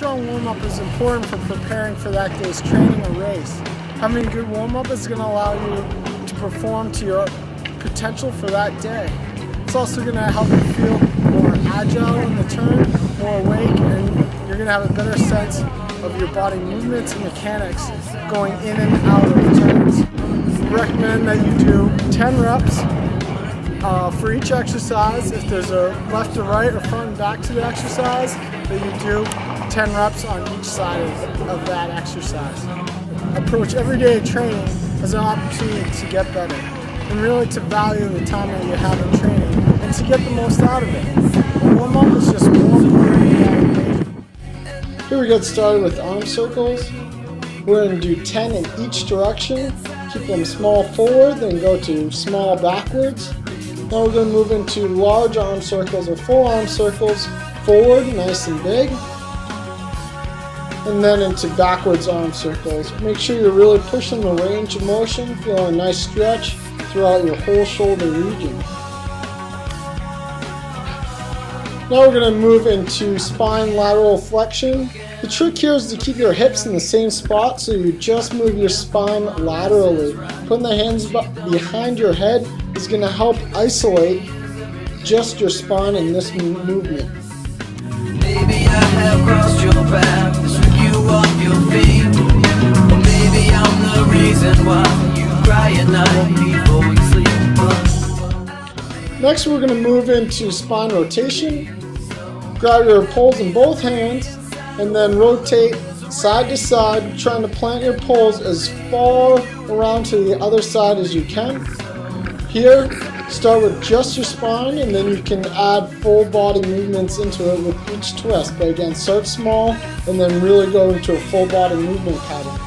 strong warm-up is important for preparing for that day's training or race. Having a good warm-up is going to allow you to perform to your potential for that day. It's also going to help you feel more agile in the turn, more awake, and you're going to have a better sense of your body movements and mechanics going in and out of turns. We recommend that you do 10 reps for each exercise. If there's a left to right or front and back to the exercise, that you do 10 reps on each side of that exercise. Approach everyday training as an opportunity to get better and really to value the time that you have in training and to get the most out of it. A warm-up is just one part of that equation. Here we get started with arm circles. We're going to do 10 in each direction. Keep them small forward, then go to small backwards. Now we're going to move into large arm circles or full arm circles, forward, nice and big, and then into backwards arm circles. Make sure you're really pushing the range of motion, feeling a nice stretch throughout your whole shoulder region. Now we're going to move into spine lateral flexion. The trick here is to keep your hips in the same spot, so you just move your spine laterally. Putting the hands behind your head is going to help isolate just your spine in this movement. Maybe I have crossed your path, sweep you off your feet. Or maybe I'm the reason why you cry at night before you sleep. Next we're going to move into spine rotation. Grab your poles in both hands and then rotate side to side, trying to plant your poles as far around to the other side as you can. Here, start with just your spine and then you can add full body movements into it with each twist. But again, start small and then really go into a full body movement pattern.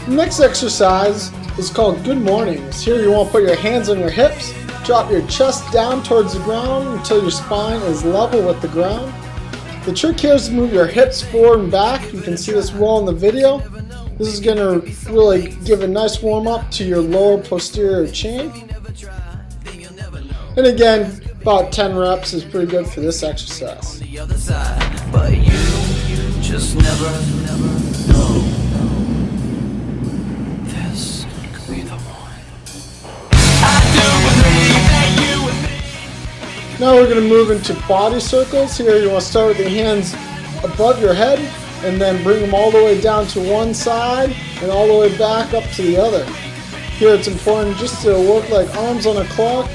The next exercise is called Good Mornings. Here you want to put your hands on your hips, drop your chest down towards the ground until your spine is level with the ground. The trick here is to move your hips forward and back. You can see this well in the video. This is going to really give a nice warm up to your lower posterior chain. And again, about 10 reps is pretty good for this exercise. But you just never know. This could be the one. I do believe that you would be. Now we're going to move into body circles. Here you want to start with the hands above your head and then bring them all the way down to one side and all the way back up to the other. Here it's important just to work like arms on a clock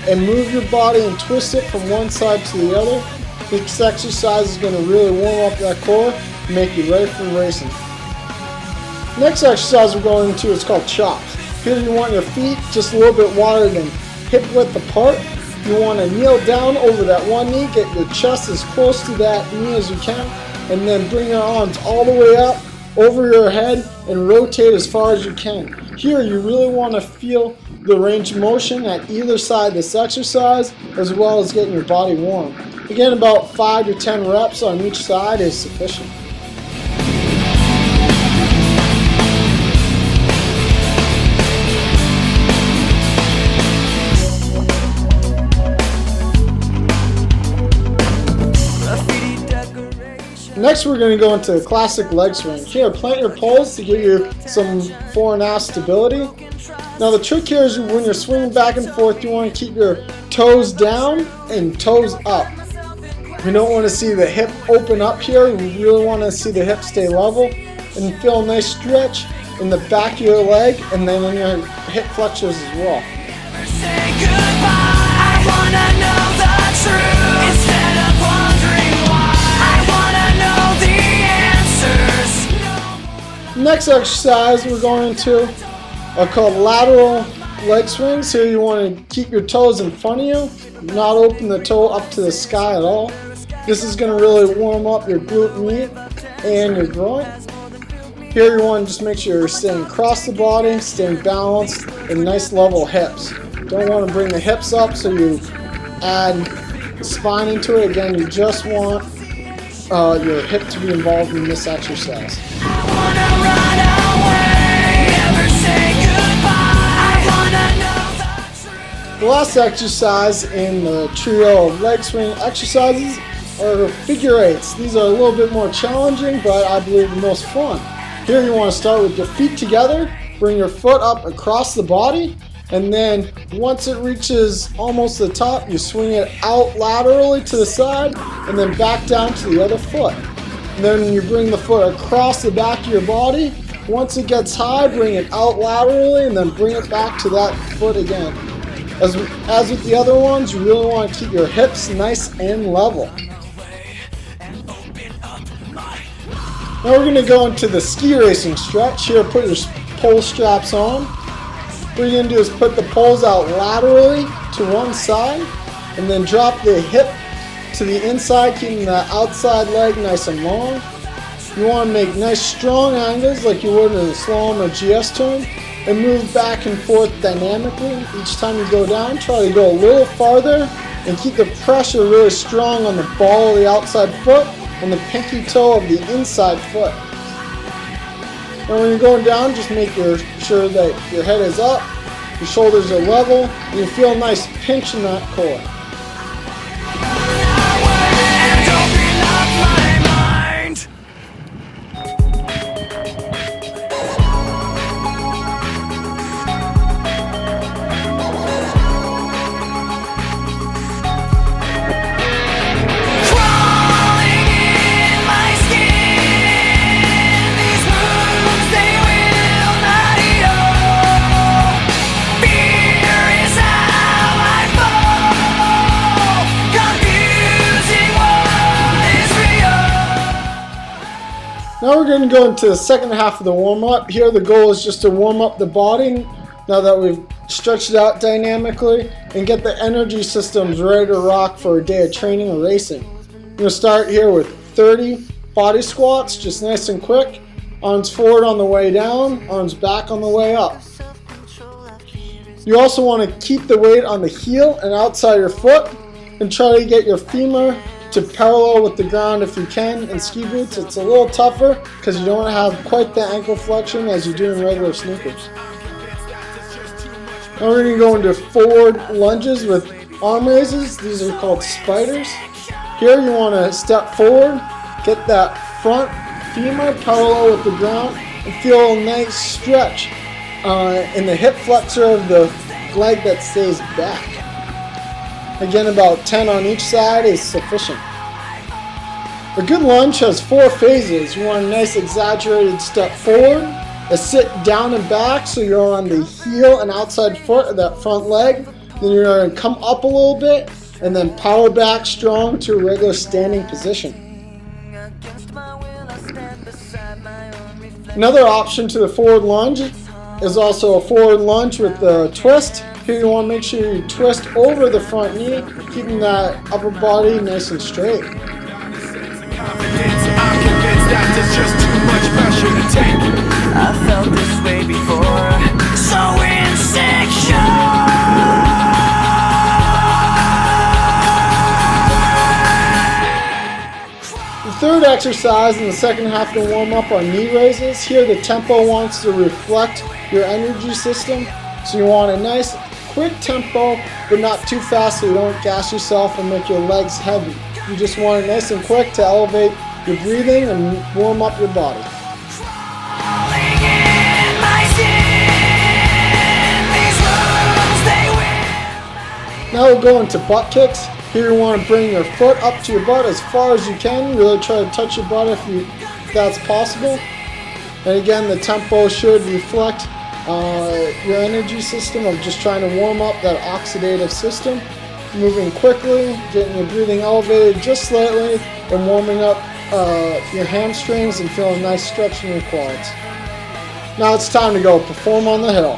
and move your body and twist it from one side to the other. This exercise is going to really warm up that core and make you ready for racing. Next exercise we're going into is called chops. Here you want your feet just a little bit wider than hip width apart. You want to kneel down over that one knee, get your chest as close to that knee as you can, and then bring your arms all the way up over your head and rotate as far as you can. Here you really want to feel the range of motion at either side of this exercise, as well as getting your body warm. Again, about 5 to 10 reps on each side is sufficient. Next we're going to go into a classic leg swing. Here, plant your poles to give you some fore and aft stability. Now the trick here is when you're swinging back and forth, you want to keep your toes down and toes up. We don't want to see the hip open up here. We really want to see the hip stay level and feel a nice stretch in the back of your leg and then in your hip flexors as well. Next exercise we're going to are called lateral leg swings. Here you want to keep your toes in front of you, not open the toe up to the sky at all. This is going to really warm up your glute med and your groin. Here you want to just make sure you're staying across the body, staying balanced, and nice level hips. Don't want to bring the hips up so you add the spine into it. Again, you just want your hip to be involved in this exercise. The last exercise in the trio of leg swing exercises are figure eights. These are a little bit more challenging, but I believe the most fun. Here you want to start with your feet together, bring your foot up across the body, and then once it reaches almost the top, you swing it out laterally to the side and then back down to the other foot. And then you bring the foot across the back of your body. Once it gets high, bring it out laterally and then bring it back to that foot again. As with the other ones, you really want to keep your hips nice and level. Now we're going to go into the ski racing stretch. Here, put your pole straps on. What you're going to do is put the poles out laterally to one side and then drop the hip to the inside, keeping the outside leg nice and long. You want to make nice strong angles like you would in a slalom or GS turn and move back and forth dynamically. Each time you go down, try to go a little farther and keep the pressure really strong on the ball of the outside foot and the pinky toe of the inside foot. And when you're going down, just make sure that your head is up, your shoulders are level, and you feel a nice pinch in that core. Now we're going to go into the second half of the warm-up. Here the goal is just to warm up the body now that we've stretched it out dynamically and get the energy systems ready to rock for a day of training or racing. We're going to start here with 30 body squats, just nice and quick. Arms forward on the way down, arms back on the way up. You also want to keep the weight on the heel and outside your foot and try to get your femur to parallel with the ground if you can. In ski boots it's a little tougher because you don't have quite the ankle flexion as you do in regular sneakers. Now we're going to go into forward lunges with arm raises. These are called spiders. Here you want to step forward, get that front femur parallel with the ground and feel a nice stretch in the hip flexor of the leg that stays back. Again, about 10 on each side is sufficient. A good lunge has 4 phases. You want a nice exaggerated step forward, a sit down and back so you're on the heel and outside foot of that front leg. Then you're going to come up a little bit and then power back strong to a regular standing position. Another option to the forward lunge is also a forward lunge with the twist. Here you want to make sure you twist over the front knee, keeping that upper body nice and straight. I felt this way before, so insecure. The third exercise in the second half of the warm-up are knee raises. Here the tempo wants to reflect your energy system, so you want a nice quick tempo, but not too fast so you don't gas yourself and make your legs heavy. You just want it nice and quick to elevate your breathing and warm up your body. Now we'll go into butt kicks. Here you want to bring your foot up to your butt as far as you can. Really try to touch your butt if that's possible. And again, the tempo should reflect your energy system of just trying to warm up that oxidative system. Moving quickly, getting your breathing elevated just slightly, and warming up your hamstrings and feeling a nice stretch in your quads. Now it's time to go perform on the hill.